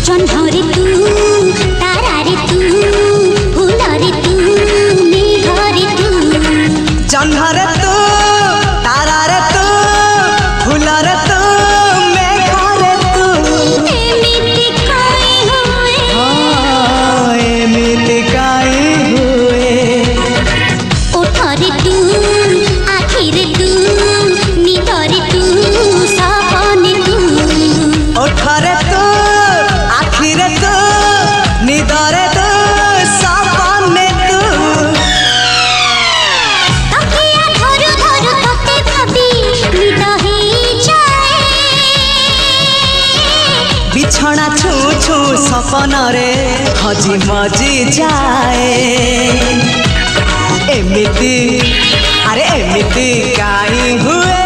जन्हरे तू तारारे तू फूलरे तू मेघरे तू जन्हरे तू तारारे तू फूलरे तू मेघरे तू एमिति काई हुए एमिति काई हुए ओठरे तू आखिरे तू निदरे तू सपने तू ओठरे तू आखिरे तू निदरे तू सपने तू तकिया धरु धरु तते भाबी निद हेई जाए बिछଣା छू छू सपन रे हजी मजी जाए एमिति अरे एमिति काई हुए।